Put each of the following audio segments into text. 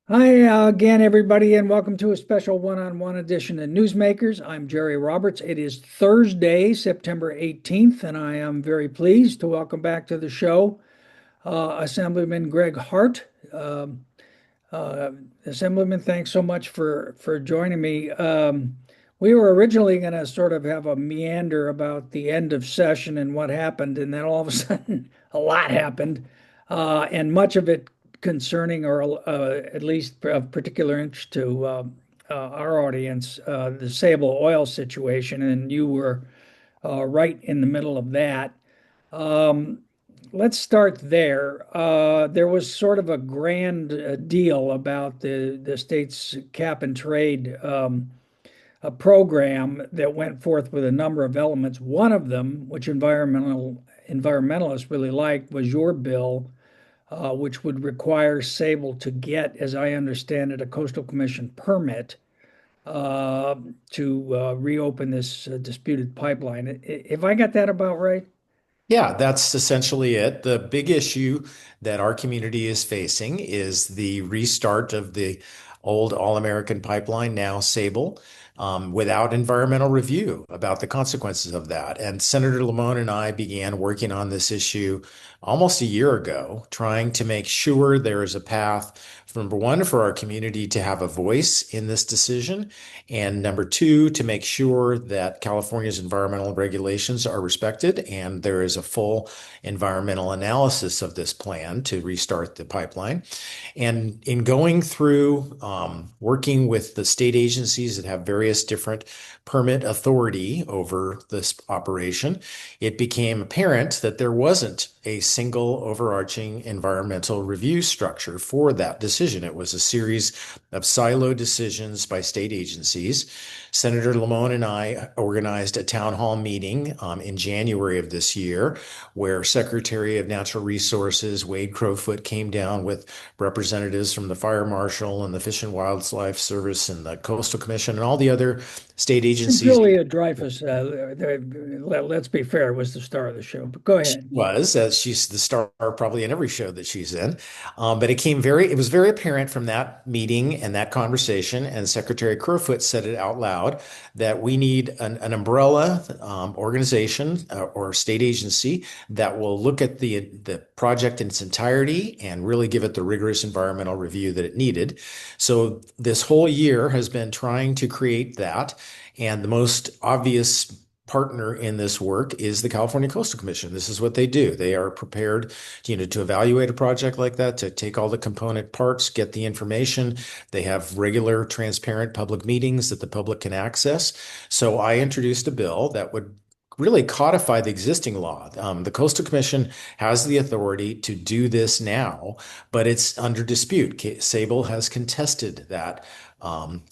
Hi again, everybody, and welcome to a special one-on-one edition of Newsmakers. I'm Jerry Roberts. It is Thursday, September 18th, and I am very pleased to welcome back to the show Assemblyman Gregg Hart. Uh, Assemblyman, thanks so much for joining me. We were originally going to sort of have a meander about the end of session and what happened, and then all of a sudden, a lot happened, and much of it concerning, or at least of particular interest to our audience, the Sable oil situation, and you were right in the middle of that. Um, let's start there. There was sort of a grand deal about the state's cap and trade a program that went forth with a number of elements. One of them, which environmentalists really liked, was your bill, which would require Sable to get, as I understand it, a coastal commission permit uh, to reopen this disputed pipeline. If I got that about right? Yeah, that's essentially it. The big issue that our community is facing is the restart of the old All-American pipeline, now Sable, without environmental review about the consequences of that. And Senator Lamone and I began working on this issue almost a year ago, trying to make sure there is a path, number one, for our community to have a voice in this decision, and number two, to make sure that California's environmental regulations are respected and there is a full environmental analysis of this plan to restart the pipeline. And in going through working with the state agencies that have various different permit authority over this operation, it became apparent that there wasn't a single overarching environmental review structure for that decision. It was a series of silo decisions by state agencies. Senator Lamone and I organized a town hall meeting in January of this year where Secretary of Natural Resources Wade Crowfoot came down with representatives from the Fire Marshal and the Fish and Wildlife Service and the Coastal Commission and all the other state agencies. Julia Dreyfus, let's be fair, was the star of the show, but go She ahead. was, as she's the star probably in every show that she's in. But it was very apparent from that meeting and that conversation, and Secretary Crowfoot said it out loud that we need an umbrella organization or state agency that will look at the project in its entirety and really give it the rigorous environmental review that it needed. So this whole year has been trying to create that, and the most obvious partner in this work is the California Coastal Commission. This is what they do. They are prepared, to evaluate a project like that, to take all the component parts, get the information. They have regular, transparent public meetings that the public can access. So I introduced a bill that would really codify the existing law. The Coastal Commission has the authority to do this now, but it's under dispute. Sable has contested that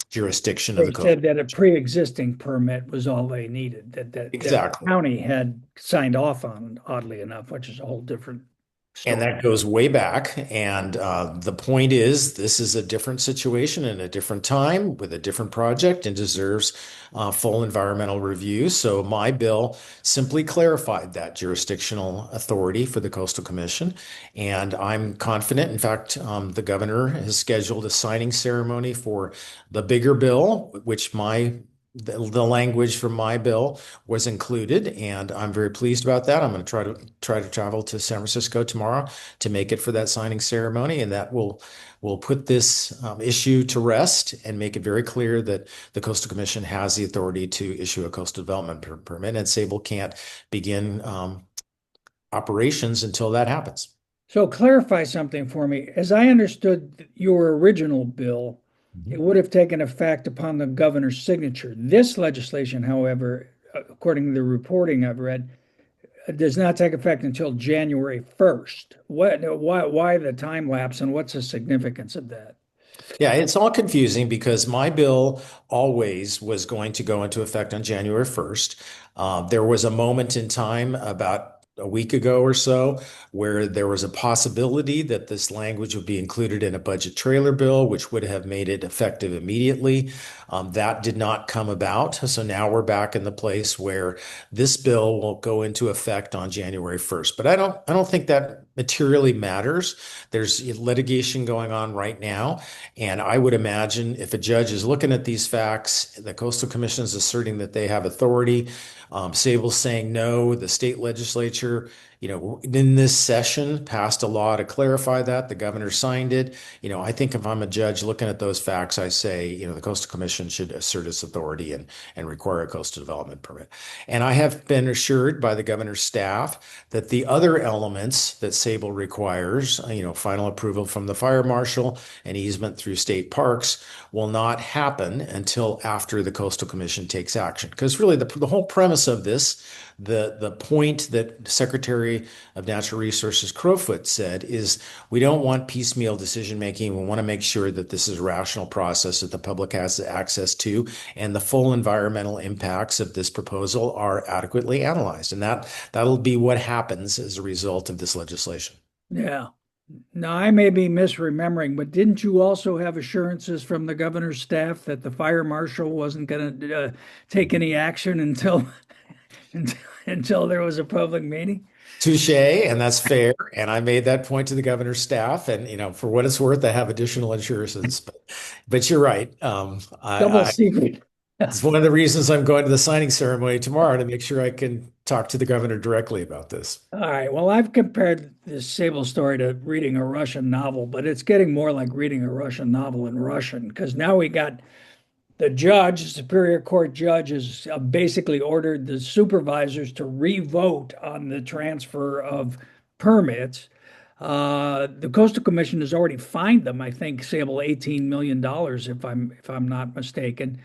jurisdiction of They the Coastal. said that a pre-existing permit was all they needed, that the Exactly. county had signed off on, oddly enough, which is a whole different And story. that goes way back. And the point is, this is a different situation and a different time with a different project and deserves full environmental review. So my bill simply clarified that jurisdictional authority for the Coastal Commission. And I'm confident. In fact, the governor has scheduled a signing ceremony for the bigger bill, which the language from my bill was included, and I'm very pleased about that. I'm going to try to travel to San Francisco tomorrow to make it for that signing ceremony, and that will put this issue to rest and make it very clear that the Coastal Commission has the authority to issue a coastal development permit, and Sable can't begin operations until that happens. So clarify something for me. As I understood your original bill, it would have taken effect upon the governor's signature. This legislation, however, according to the reporting I've read, does not take effect until January 1st. Why the time lapse and what's the significance of that? Yeah, it's all confusing because my bill always was going to go into effect on January 1st. There was a moment in time about a week ago or so where there was a possibility that this language would be included in a budget trailer bill, which would have made it effective immediately. That did not come about. So now we're back in the place where this bill will go into effect on January 1st. But I don't think that materially matters. There's litigation going on right now. And I would imagine if a judge is looking at these facts, the Coastal Commission is asserting that they have authority. Sable's saying no. The state legislature, in this session passed a law to clarify that. The governor signed it. I think if I'm a judge looking at those facts, I say, the Coastal Commission should assert its authority and require a coastal development permit. And I have been assured by the governor's staff that the other elements that Sable requires, final approval from the fire marshal and easement through state parks, will not happen until after the Coastal Commission takes action. Because really, the whole premise of this, the point that Secretary of Natural Resources Crowfoot said is we don't want piecemeal decision making. We want to make sure that this is a rational process that the public has access to, and the full environmental impacts of this proposal are adequately analyzed. And that'll be what happens as a result of this legislation. Yeah. Now, I may be misremembering, but didn't you also have assurances from the governor's staff that the fire marshal wasn't going to take any action until there was a public meeting? Touche, and that's fair. And I made that point to the governor's staff. And for what it's worth, I have additional assurances. But you're right. Double secret. It's one of the reasons I'm going to the signing ceremony tomorrow to make sure I can talk to the governor directly about this. All right. Well, I've compared this Sable story to reading a Russian novel, but it's getting more like reading a Russian novel in Russian because now we got the judge, the Superior Court judge, has basically ordered the supervisors to re-vote on the transfer of permits. The Coastal Commission has already fined them, I think, Sable $18 million, if I'm not mistaken.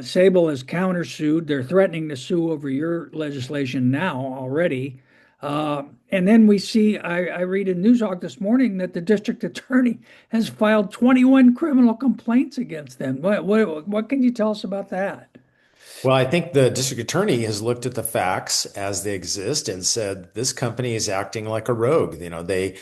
Sable has countersued. They're threatening to sue over your legislation now already. And then we see, I read in Newshawk this morning that the district attorney has filed 21 criminal complaints against them. What can you tell us about that? Well, I think the district attorney has looked at the facts as they exist and said this company is acting like a rogue. They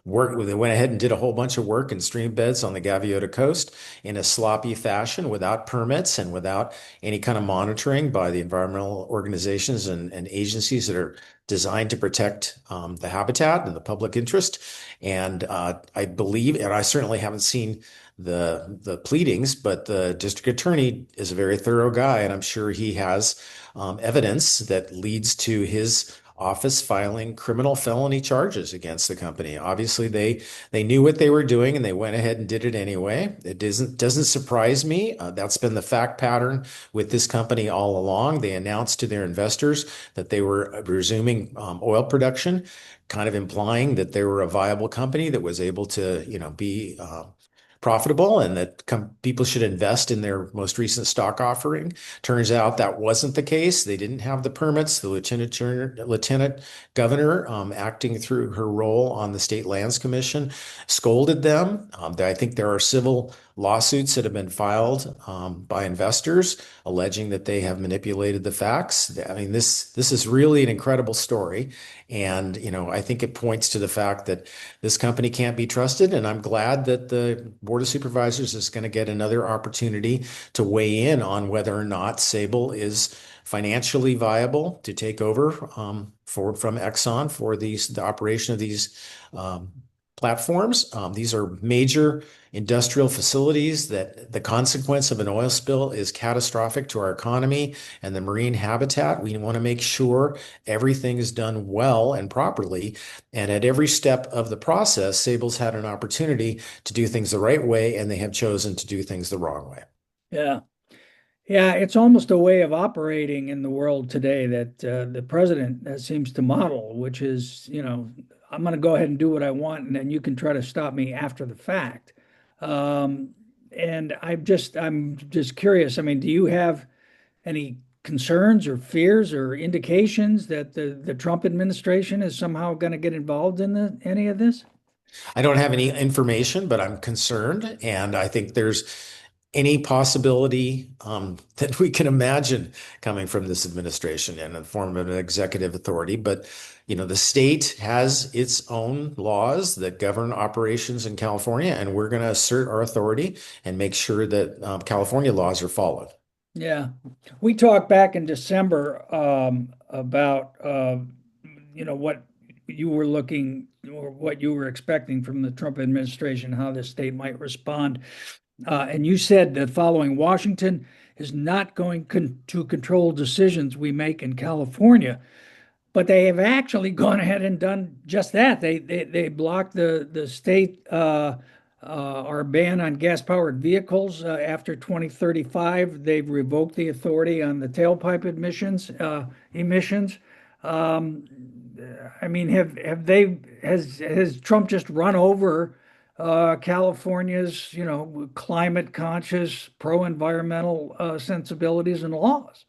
went ahead and did a whole bunch of work in stream beds on the Gaviota Coast in a sloppy fashion without permits and without any kind of monitoring by the environmental organizations and agencies that are designed to protect the habitat and the public interest. And I believe, and I certainly haven't seen the pleadings, but the district attorney is a very thorough guy, and I'm sure he has evidence that leads to his office filing criminal felony charges against the company. Obviously, they knew what they were doing and they went ahead and did it anyway. It doesn't surprise me. That's been the fact pattern with this company all along. They announced to their investors that they were resuming oil production, kind of implying that they were a viable company that was able to, be profitable and that people should invest in their most recent stock offering. Turns out that wasn't the case. They didn't have the permits. The lieutenant governor, acting through her role on the State Lands Commission, scolded them. I think there are civil lawsuits that have been filed by investors alleging that they have manipulated the facts. I mean, this is really an incredible story. And, I think it points to the fact that this company can't be trusted. And I'm glad that the Board of Supervisors is going to get another opportunity to weigh in on whether or not Sable is financially viable to take over from Exxon for the operation of these platforms. These are major industrial facilities that the consequence of an oil spill is catastrophic to our economy and the marine habitat. We want to make sure everything is done well and properly. And at every step of the process, Sable's had an opportunity to do things the right way, and they have chosen to do things the wrong way. Yeah. Yeah, it's almost a way of operating in the world today that the president seems to model, which is, I'm going to go ahead and do what I want, and then you can try to stop me after the fact. And I'm just curious. I mean, do you have any concerns or fears or indications that the Trump administration is somehow going to get involved in any of this? I don't have any information, but I'm concerned, and I think there's any possibility that we can imagine coming from this administration in the form of an executive authority. But, the state has its own laws that govern operations in California, and we're going to assert our authority and make sure that California laws are followed. Yeah. We talked back in December about, what you were looking or what you were expecting from the Trump administration, how the state might respond. And you said that following Washington is not going to control decisions we make in California. But they have actually gone ahead and done just that. They blocked the state our ban on gas powered vehicles after 2035. They've revoked the authority on the tailpipe emissions. Um, I mean, have they has Trump just run over California's climate conscious, pro environmental sensibilities and laws?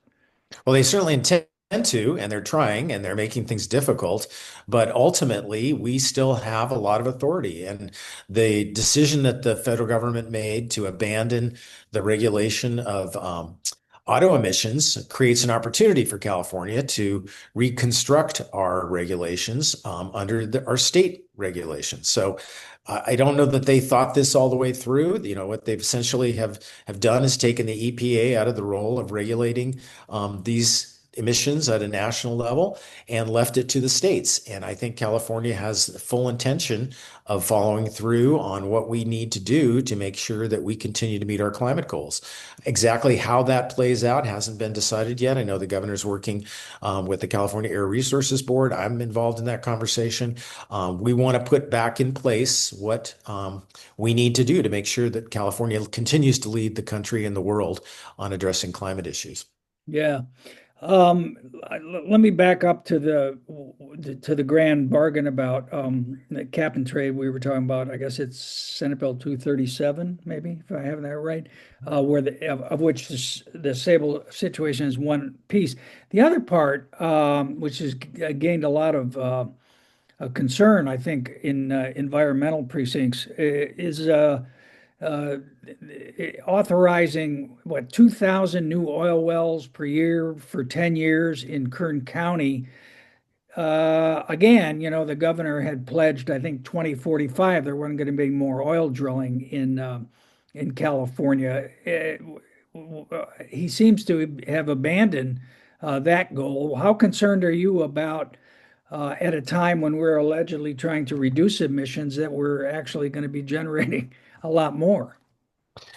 Well, they certainly intend to, and they're trying, and they're making things difficult. But ultimately, we still have a lot of authority. And the decision that the federal government made to abandon the regulation of auto emissions creates an opportunity for California to reconstruct our regulations under our state regulations. So I don't know that they thought this all the way through. You know, what they've essentially have done is taken the EPA out of the role of regulating these emissions at a national level and left it to the states. And I think California has full intention of following through on what we need to do to make sure that we continue to meet our climate goals. Exactly how that plays out hasn't been decided yet. I know the governor's working with the California Air Resources Board. I'm involved in that conversation. We want to put back in place what we need to do to make sure that California continues to lead the country and the world on addressing climate issues. Yeah. Um, Let me back up to the grand bargain about the cap and trade we were talking about. I guess it's Senate Bill 237, maybe, if I have that right, where of which the Sable situation is one piece. The other part, which has gained a lot of concern, I think, in environmental precincts, is uh, authorizing what 2,000 new oil wells per year for 10 years in Kern County. Again, the governor had pledged, I think, 2045 there wasn't going to be more oil drilling in California. He seems to have abandoned that goal. How concerned are you about at a time when we're allegedly trying to reduce emissions that we're actually going to be generating a lot more?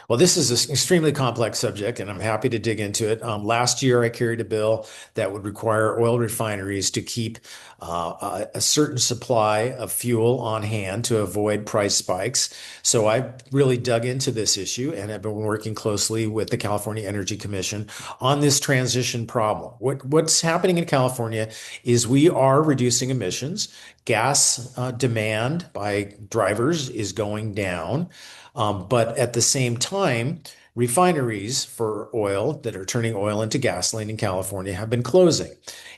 Well, this is an extremely complex subject, and I'm happy to dig into it. Last year, I carried a bill that would require oil refineries to keep a certain supply of fuel on hand to avoid price spikes. So I really dug into this issue and have been working closely with the California Energy Commission on this transition problem. What's happening in California is we are reducing emissions. Gas demand by drivers is going down. But at the same time, refineries for oil that are turning oil into gasoline in California have been closing.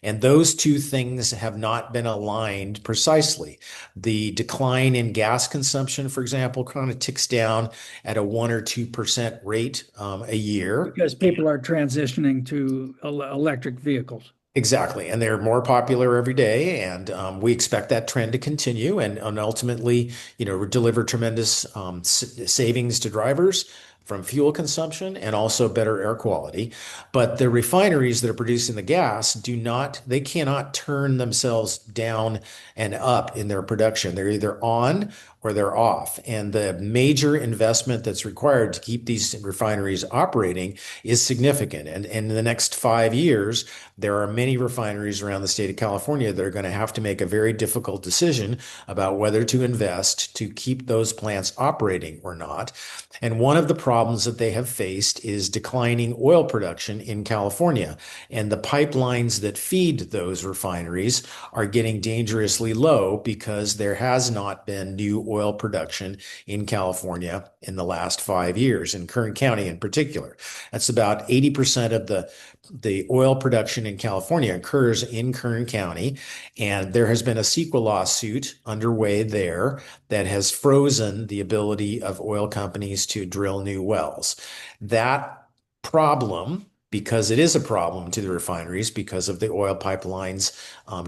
And those two things have not been aligned precisely. The decline in gas consumption, for example, kind of ticks down at a 1 or 2% rate a year. Because people are transitioning to electric vehicles. Exactly. And they're more popular every day. And we expect that trend to continue and ultimately, deliver tremendous savings to drivers from fuel consumption and also better air quality. But the refineries that are producing the gas they cannot turn themselves down and up in their production. They're either on or they're off. And the major investment that's required to keep these refineries operating is significant. And in the next 5 years, there are many refineries around the state of California that are going to have to make a very difficult decision about whether to invest to keep those plants operating or not. And one of the problems that they have faced is declining oil production in California. And the pipelines that feed those refineries are getting dangerously low because there has not been new oil production in California in the last 5 years, in Kern County in particular. That's about 80% of the oil production in California occurs in Kern County. And there has been a CEQA lawsuit underway there that has frozen the ability of oil companies to drill new wells. That problem, because it is a problem to the refineries because of the oil pipelines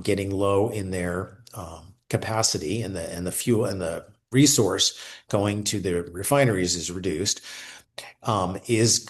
getting low in their capacity and the fuel and the resource going to the refineries is reduced. is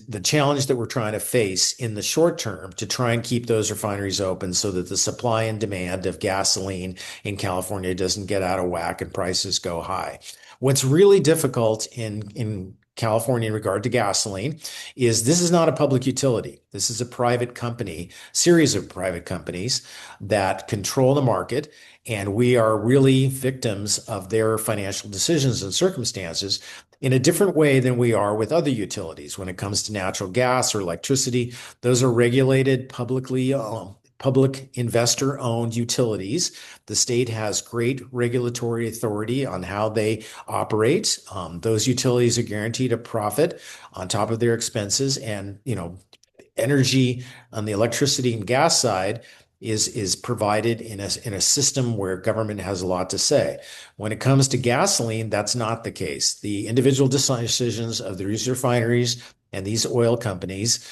the challenge that we're trying to face in the short term to try and keep those refineries open so that the supply and demand of gasoline in California doesn't get out of whack and prices go high. What's really difficult in California in regard to gasoline is this is not a public utility. This is a private company, series of private companies that control the market, and we are really victims of their financial decisions and circumstances in a different way than we are with other utilities. When it comes to natural gas or electricity, those are regulated public investor-owned utilities. The state has great regulatory authority on how they operate. Those utilities are guaranteed a profit on top of their expenses, and energy on the electricity and gas side is provided in a system where government has a lot to say. When it comes to gasoline, that's not the case. The individual decisions of these refineries and these oil companies,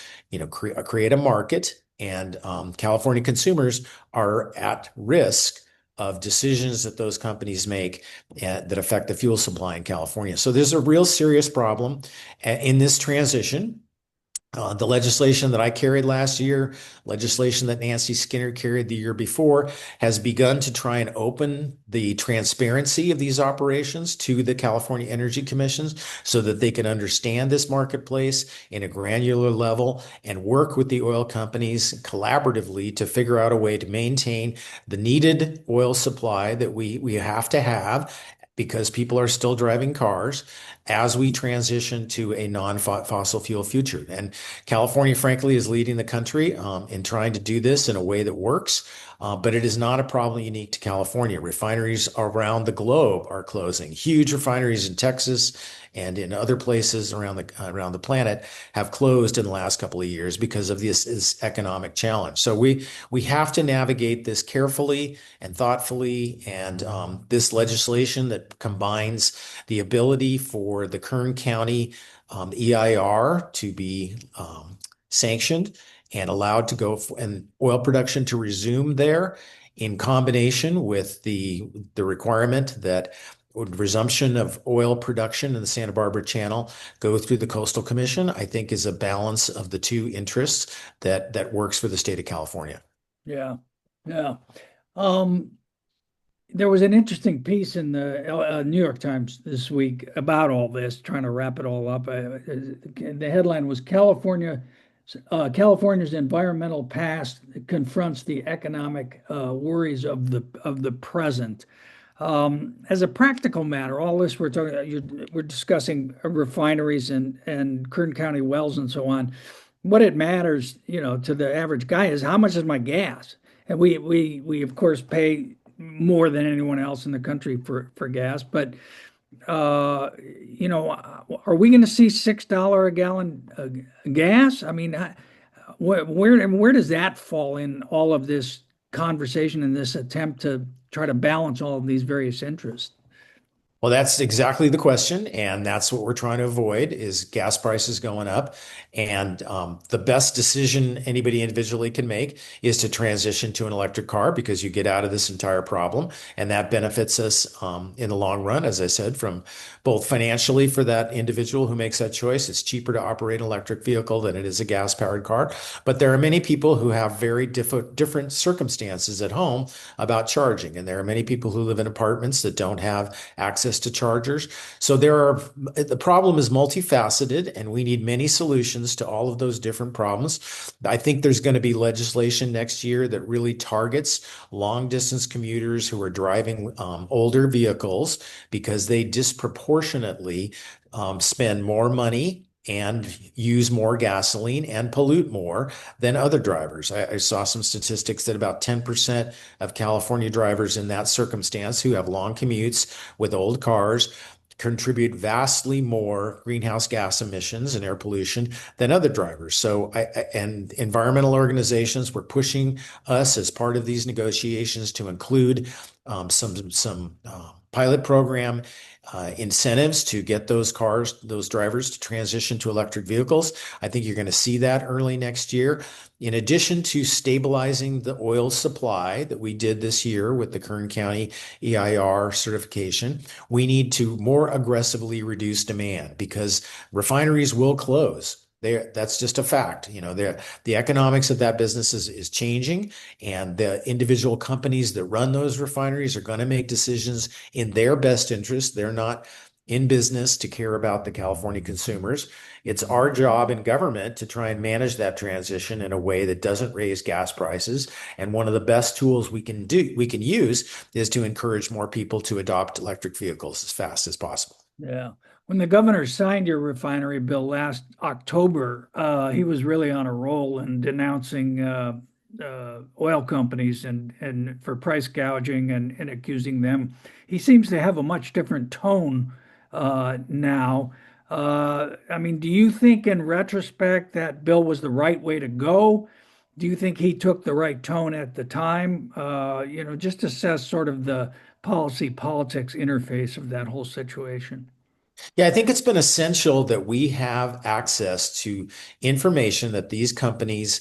create a market, and California consumers are at risk of decisions that those companies make that affect the fuel supply in California. So there's a real serious problem in this transition. The legislation that I carried last year, legislation that Nancy Skinner carried the year before, has begun to try and open the transparency of these operations to the California Energy Commissions so that they can understand this marketplace in a granular level and work with the oil companies collaboratively to figure out a way to maintain the needed oil supply that we have to have because people are still driving cars as we transition to a non-fossil fuel future. And California, frankly, is leading the country in trying to do this in a way that works. But it is not a problem unique to California. Refineries around the globe are closing. Huge refineries in Texas and in other places around the planet have closed in the last couple of years because of this economic challenge. So we have to navigate this carefully and thoughtfully. And this legislation that combines the ability for the Kern County EIR to be sanctioned and allowed to go and oil production to resume there in combination with the requirement that resumption of oil production in the Santa Barbara Channel go through the Coastal Commission, I think is a balance of the two interests that works for the state of California. Yeah. Yeah. There was an interesting piece in the New York Times this week about all this, trying to wrap it all up. The headline was California's environmental past confronts the economic worries of the present. As a practical matter, all this we're discussing refineries and Kern County wells and so on. What it matters, to the average guy is how much is my gas, and we of course pay more than anyone else in the country for gas. But are we going to see $6 a gallon gas? I mean, where does that fall in all of this conversation and this attempt to try to balance all of these various interests? Well, that's exactly the question, and that's what we're trying to avoid is gas prices going up. And the best decision anybody individually can make is to transition to an electric car because you get out of this entire problem, and that benefits us in the long run, as I said, from both financially for that individual who makes that choice. It's cheaper to operate an electric vehicle than it is a gas-powered car. But there are many people who have very different circumstances at home about charging, and there are many people who live in apartments that don't have access to chargers. So the problem is multifaceted, and we need many solutions to all of those different problems. I think there's going to be legislation next year that really targets long distance commuters who are driving older vehicles because they disproportionately spend more money and use more gasoline and pollute more than other drivers. I saw some statistics that about 10% of California drivers in that circumstance who have long commutes with old cars contribute vastly more greenhouse gas emissions and air pollution than other drivers. So, and environmental organizations were pushing us as part of these negotiations to include some pilot program incentives to get those cars, those drivers to transition to electric vehicles. I think you're going to see that early next year. In addition to stabilizing the oil supply that we did this year with the Kern County EIR certification, we need to more aggressively reduce demand because refineries will close. That's just a fact. The economics of that business is changing, and the individual companies that run those refineries are going to make decisions in their best interest. They're not in business to care about the California consumers. It's our job in government to try and manage that transition in a way that doesn't raise gas prices. And one of the best tools we can use is to encourage more people to adopt electric vehicles as fast as possible. Yeah. When the governor signed your refinery bill last October, he was really on a roll in denouncing oil companies and for price gouging and accusing them. He seems to have a much different tone now. I mean, do you think in retrospect that bill was the right way to go? Do you think he took the right tone at the time? Just assess sort of the policy politics interface of that whole situation. Yeah, I think it's been essential that we have access to information that these companies,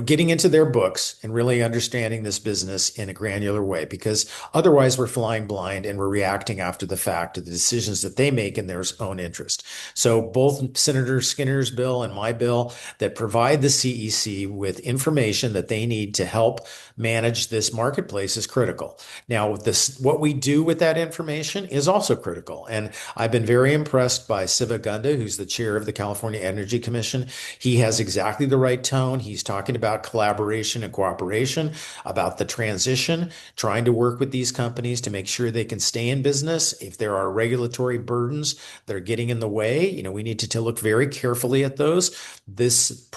getting into their books and really understanding this business in a granular way, because otherwise we're flying blind and we're reacting after the fact to the decisions that they make in their own interest. So both Senator Skinner's bill and my bill that provide the CEC with information that they need to help manage this marketplace is critical. Now, what we do with that information is also critical. And I've been very impressed by Siva Gunda, who's the chair of the California Energy Commission. He has exactly the right tone. He's talking about collaboration and cooperation, about the transition, trying to work with these companies to make sure they can stay in business. If there are regulatory burdens that are getting in the way, we need to look very carefully at those. This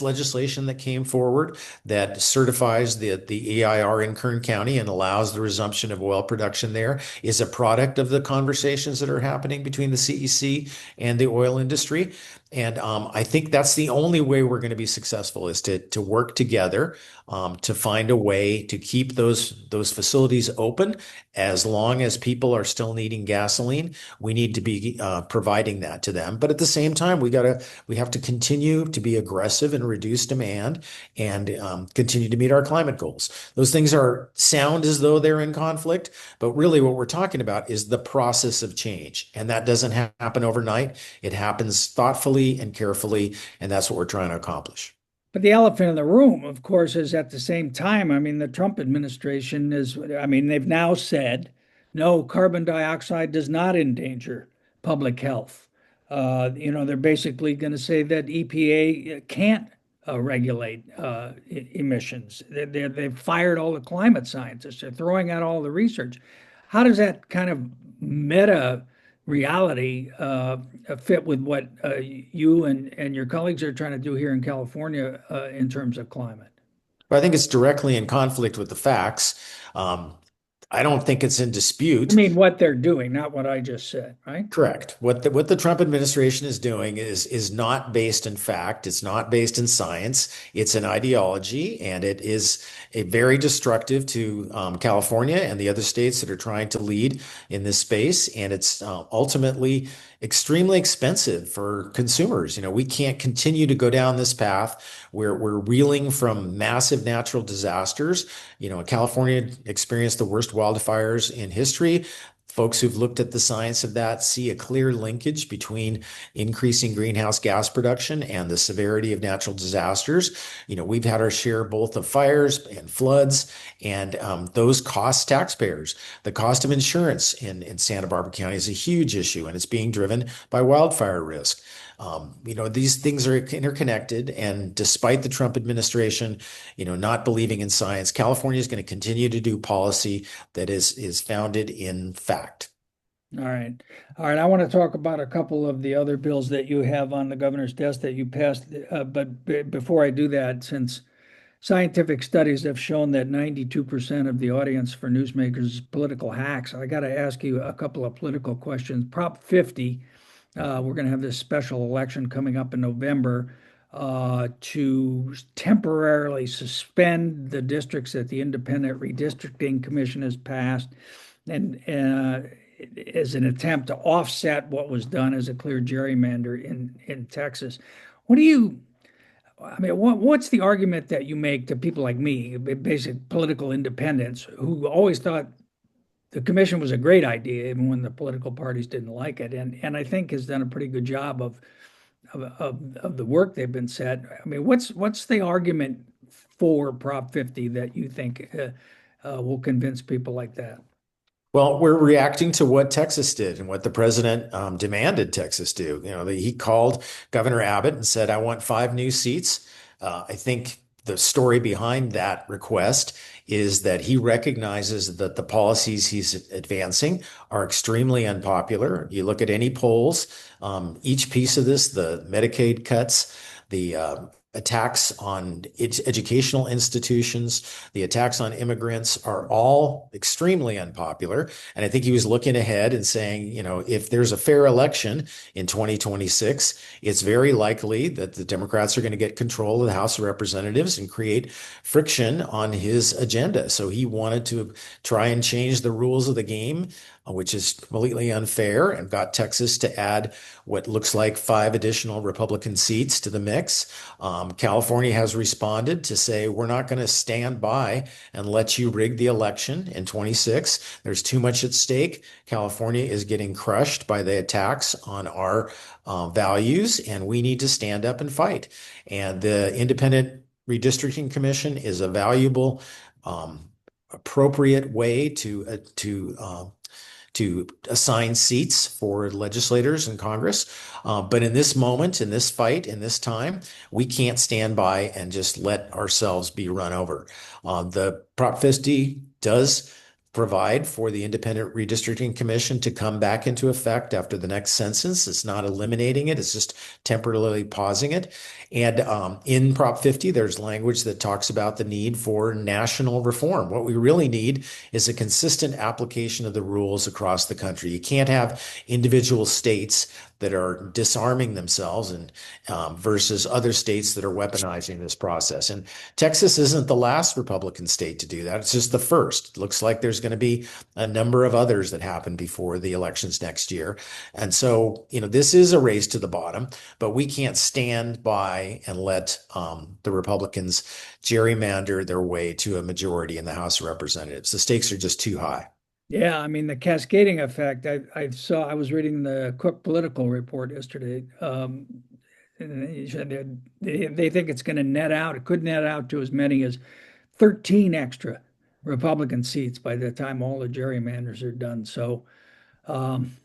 legislation that came forward that certifies the EIR in Kern County and allows the resumption of oil production there is a product of the conversations that are happening between the CEC and the oil industry. And I think that's the only way we're going to be successful is to work together to find a way to keep those facilities open as long as people are still needing gasoline. We need to be providing that to them. But at the same time, we have to continue to be aggressive and reduce demand and continue to meet our climate goals. Those things sound as though they're in conflict, but really what we're talking about is the process of change. And that doesn't happen overnight. It happens thoughtfully and carefully, and that's what we're trying to accomplish. But the elephant in the room, of course, is at the same time, I mean, the Trump administration they've now said, no, carbon dioxide does not endanger public health. They're basically going to say that EPA can't regulate emissions. They've fired all the climate scientists. They're throwing out all the research. How does that kind of meta reality fit with what you and your colleagues are trying to do here in California in terms of climate? But I think it's directly in conflict with the facts. Um, I don't think it's in I dispute. mean, what they're doing, not what I just said, right? Correct. What the Trump administration is doing is not based in fact. It's not based in science. It's an ideology, and it is a very destructive to California and the other states that are trying to lead in this space. And it's ultimately extremely expensive for consumers. We can't continue to go down this path where we're reeling from massive natural disasters. California experienced the worst wildfires in history. Folks who've looked at the science of that see a clear linkage between increasing greenhouse gas production and the severity of natural disasters. We've had our share both of fires and floods, and those cost taxpayers. The cost of insurance in Santa Barbara County is a huge issue, and it's being driven by wildfire risk. These things are interconnected, and despite the Trump administration, not believing in science, California is going to continue to do policy that is founded in fact. All right. All right. I want to talk about a couple of the other bills that you have on the governor's desk that you passed. But before I do that, since scientific studies have shown that 92% of the audience for newsmakers is political hacks, I got to ask you a couple of political questions. Prop 50, we're going to have this special election coming up in November to temporarily suspend the districts that the Independent Redistricting Commission has passed. and as an attempt to offset what was done as a clear gerrymander in Texas. What do you, I mean, what's the argument that you make to people like me, basic political independents, who always thought the commission was a great idea, even when the political parties didn't like it, and I think has done a pretty good job of the work they've been set. I mean, what's the argument for Prop 50 that you think will convince people like that? Well, we're reacting to what Texas did and what the president demanded Texas do. He called Governor Abbott and said, "I want 5 new seats." I think the story behind that request is that he recognizes that the policies he's advancing are extremely unpopular. You look at any polls, each piece of this, the Medicaid cuts, the attacks on educational institutions, the attacks on immigrants are all extremely unpopular. And I think he was looking ahead and saying, if there's a fair election in 2026, it's very likely that the Democrats are going to get control of the House of Representatives and create friction on his agenda. So he wanted to try and change the rules of the game, which is completely unfair, and got Texas to add what looks like 5 additional Republican seats to the mix. California has responded to say, we're not going to stand by and let you rig the election in 26. There's too much at stake. California is getting crushed by the attacks on our values, and we need to stand up and fight. And the Independent Redistricting Commission is a valuable, appropriate way to assign seats for legislators in Congress. But in this moment, in this fight, in this time, we can't stand by and just let ourselves be run over. The Prop 50 does provide for the Independent Redistricting Commission to come back into effect after the next census. It's not eliminating it, it's just temporarily pausing it. And in Prop 50, there's language that talks about the need for national reform. What we really need is a consistent application of the rules across the country. You can't have individual states that are disarming themselves and versus other states that are weaponizing this process. And Texas isn't the last Republican state to do that. It's just the first. It looks like there's going to be a number of others that happen before the elections next year. And so, this is a race to the bottom, but we can't stand by and let the Republicans gerrymander their way to a majority in the House of Representatives. The stakes are just too high. Yeah, I mean the cascading effect. I was reading the Cook Political Report yesterday. And they think it's going to net out. It could net out to as many as 13 extra Republican seats by the time all the gerrymanders are done. So, um,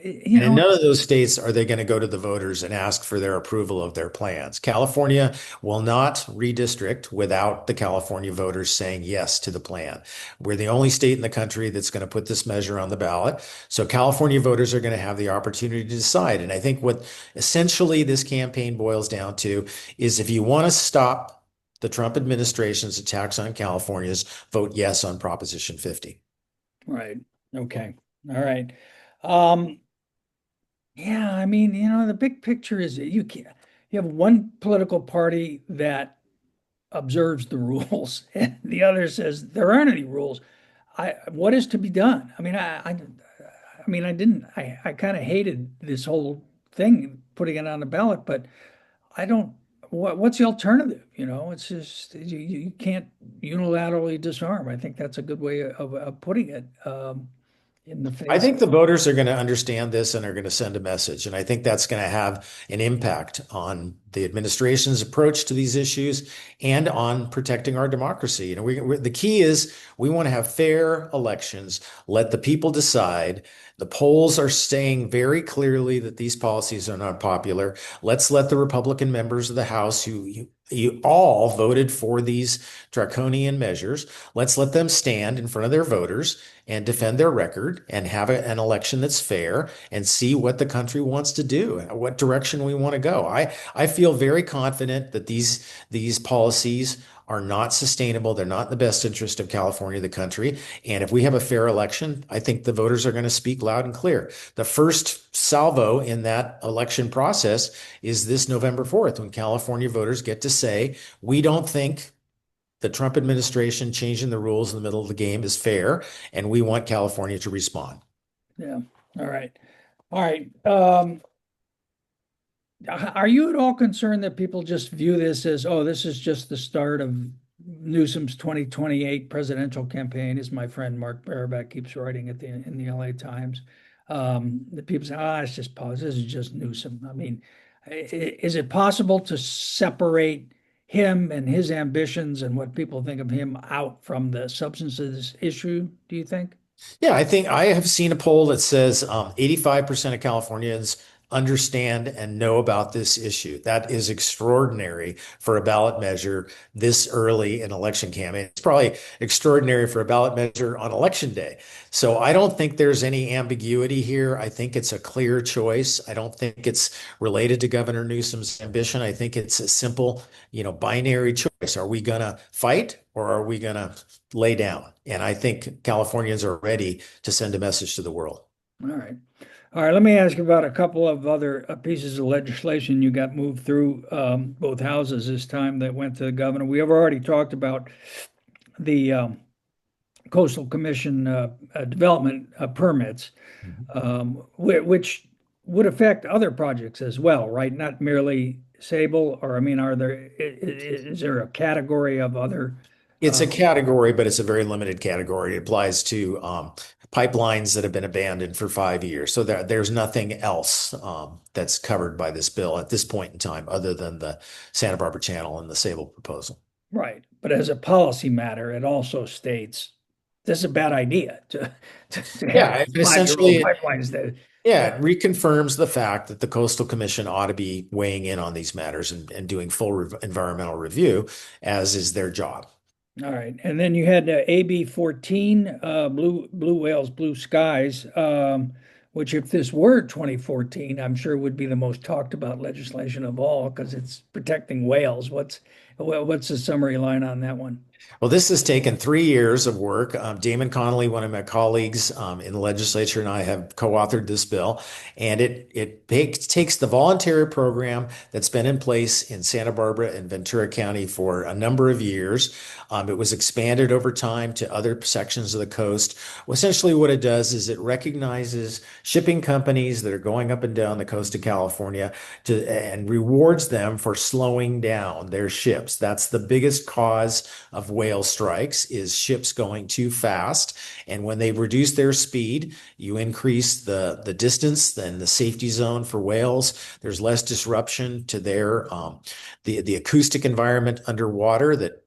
And in none of those states are they going to go to the voters and ask for their approval of their plans. California will not redistrict without the California voters saying yes to the plan. We're the only state in the country that's going to put this measure on the ballot. So California voters are going to have the opportunity to decide. And I think what essentially this campaign boils down to is if you want to stop the Trump administration's attacks on Californians, vote yes on Proposition 50. Right. Okay. All right. Um, Yeah, I mean, the big picture is that you have one political party that observes the rules and the other says there aren't any rules. What is to be done? I kind of hated this whole thing, putting it on the ballot, but I don't, what's the alternative? It's just, you can't unilaterally disarm. I think that's a good way of putting it, in the I face. think the voters are going to understand this and are going to send a message. And I think that's going to have an impact on the administration's approach to these issues and on protecting our democracy. The key is we want to have fair elections, let the people decide. The polls are saying very clearly that these policies are not popular. Let's let the Republican members of the House who you all voted for these draconian measures. Let's let them stand in front of their voters and defend their record and have an election that's fair and see what the country wants to do, what direction we want to go. I feel very confident that these policies are not sustainable. They're not in the best interest of California, the country. And if we have a fair election, I think the voters are going to speak loud and clear. The first salvo in that election process is this November 4th, when California voters get to say, we don't think the Trump administration changing the rules in the middle of the game is fair, and we want California to respond. Yeah. All right. All right. Are you at all concerned that people just view this as, oh, this is just the start of Newsom's 2028 presidential campaign, as my friend Mark Barabak keeps writing in the LA Times? The people say, ah, it's just pause. This is just Newsom. I mean, is it possible to separate him and his ambitions and what people think of him out from the substance of this issue, do you think? Yeah, I think I have seen a poll that says 85% of Californians understand and know about this issue. That is extraordinary for a ballot measure this early in election campaign. It's probably extraordinary for a ballot measure on election day. So I don't think there's any ambiguity here. I think it's a clear choice. I don't think it's related to Governor Newsom's ambition. I think it's a simple, binary choice. Are we going to fight or are we going to lay down? And I think Californians are ready to send a message to the world. All right. All right. Let me ask you about a couple of other pieces of legislation you got moved through both houses this time that went to the governor. We have already talked about the Coastal Commission development permits, which would affect other projects as well, right? Not merely Sable, or I mean, is there a category of other? It's a category, but it's a very limited category. It applies to pipelines that have been abandoned for 5 years. So there's nothing else that's covered by this bill at this point in time, other than the Santa Barbara Channel and the Sable proposal. Right. But as a policy matter, it also states this is a bad idea to Yeah, have and 5-year-old essentially, pipelines that, yeah, it reconfirms the fact that the Coastal Commission ought to be weighing in on these matters and doing full environmental review, as is their job. all right. And then you had AB 14, Blue Whales, Blue Skies, which if this were 2014, I'm sure would be the most talked about legislation of all because it's protecting whales. What's the summary line on that one? Well, this has taken 3 years of work. Damon Connolly, one of my colleagues in the legislature, and I have co-authored this bill, and it takes the voluntary program that's been in place in Santa Barbara and Ventura County for a number of years. It was expanded over time to other sections of the coast. Well, essentially, what it does is it recognizes shipping companies that are going up and down the coast of California and rewards them for slowing down their ships. That's the biggest cause of whale strikes, is ships going too fast. And when they reduce their speed, you increase the distance and the safety zone for whales. There's less disruption to their the acoustic environment underwater that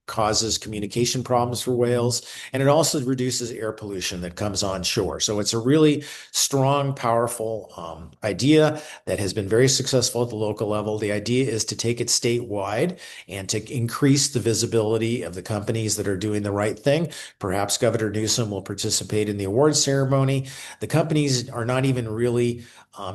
causes communication problems for whales. And it also reduces air pollution that comes on shore. So it's a really strong, powerful idea that has been very successful at the local level. The idea is to take it statewide and to increase the visibility of the companies that are doing the right thing. Perhaps Governor Newsom will participate in the award ceremony. The companies are not even really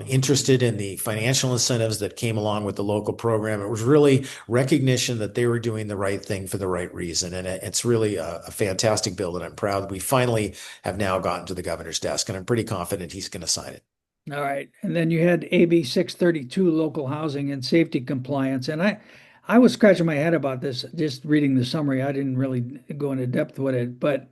interested in the financial incentives that came along with the local program. It was really recognition that they were doing the right thing for the right reason. And it's really a fantastic bill that I'm proud we finally have now gotten to the governor's desk. And I'm pretty confident he's going to sign it. All right. And then you had AB 632, local housing and safety compliance. And I was scratching my head about this, just reading the summary. I didn't really go into depth with it, but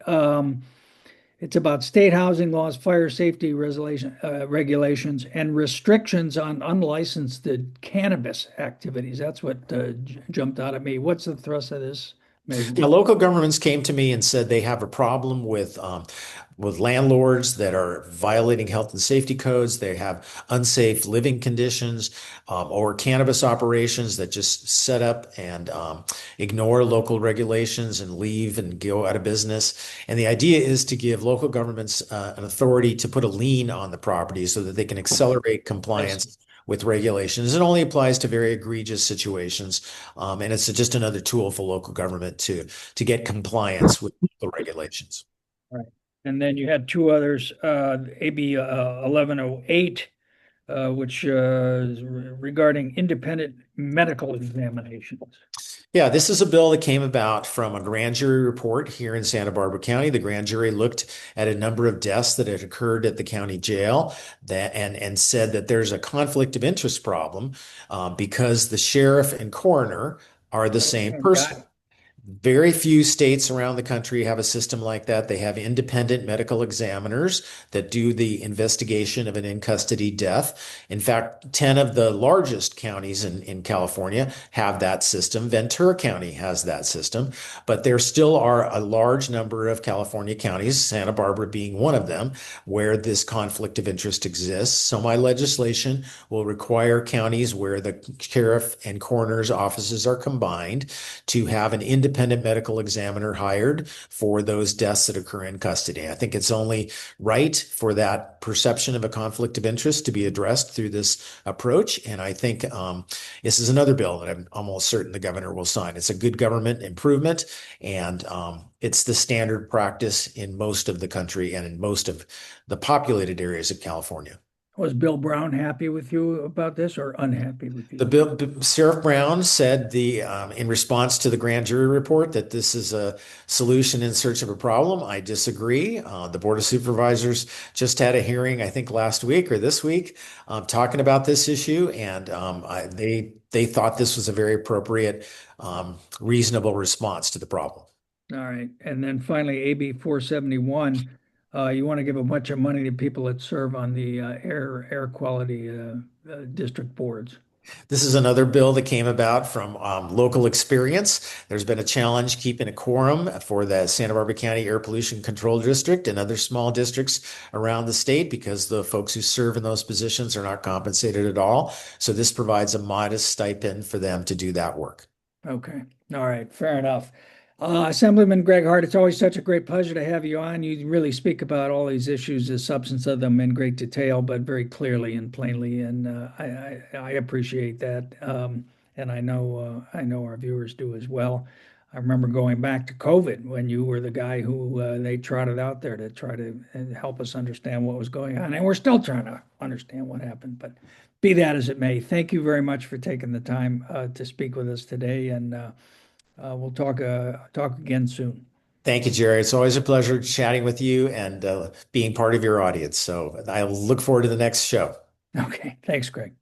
it's about state housing laws, fire safety regulations, and restrictions on unlicensed cannabis activities. That's what jumped out at me. What's the thrust of this measure? Now, local governments came to me and said they have a problem with landlords that are violating health and safety codes. They have unsafe living conditions, or cannabis operations that just set up and ignore local regulations and leave and go out of business. And the idea is to give local governments an authority to put a lien on the property so that they can accelerate compliance with regulations. It only applies to very egregious situations, and it's just another tool for local government to get compliance with the regulations. Right. And then you had two others, AB 1108, which is regarding independent medical examinations. Yeah, this is a bill that came about from a grand jury report here in Santa Barbara County. The grand jury looked at a number of deaths that had occurred at the county jail and said that there's a conflict of interest problem because the sheriff and coroner are the same person. Very few states around the country have a system like that. They have independent medical examiners that do the investigation of an in custody death. In fact, 10 of the largest counties in California have that system. Ventura County has that system, but there still are a large number of California counties, Santa Barbara being one of them, where this conflict of interest exists. So my legislation will require counties where the sheriff and coroner's offices are combined to have an independent medical examiner hired for those deaths that occur in custody. I think it's only right for that perception of a conflict of interest to be addressed through this approach. And I think this is another bill that I'm almost certain the governor will sign. It's a good government improvement, and it's the standard practice in most of the country and in most of the populated areas of California. Was Bill Brown happy with you about this or unhappy with The you? bill, Sheriff Brown said in response to the grand jury report that this is a solution in search of a problem. I disagree. The Board of Supervisors just had a hearing, I think last week or this week, talking about this issue, and they thought this was a very appropriate, reasonable response to the problem. All right. And then finally, AB 471, you want to give a bunch of money to people that serve on the air quality district boards. This is another bill that came about from local experience. There's been a challenge keeping a quorum for the Santa Barbara County Air Pollution Control District and other small districts around the state because the folks who serve in those positions are not compensated at all. So this provides a modest stipend for them to do that work. Okay. All right. Fair enough. Assemblyman Gregg Hart, it's always such a great pleasure to have you on. You really speak about all these issues, the substance of them in great detail, but very clearly and plainly. And I appreciate that. And I know our viewers do as well. I remember going back to COVID when you were the guy who they trotted out there to try to help us understand what was going on. And we're still trying to understand what happened. But be that as it may, thank you very much for taking the time to speak with us today. And we'll talk again soon. Thank you, Jerry. It's always a pleasure chatting with you and being part of your audience. So I look forward to the next show. Okay. Thanks, Greg.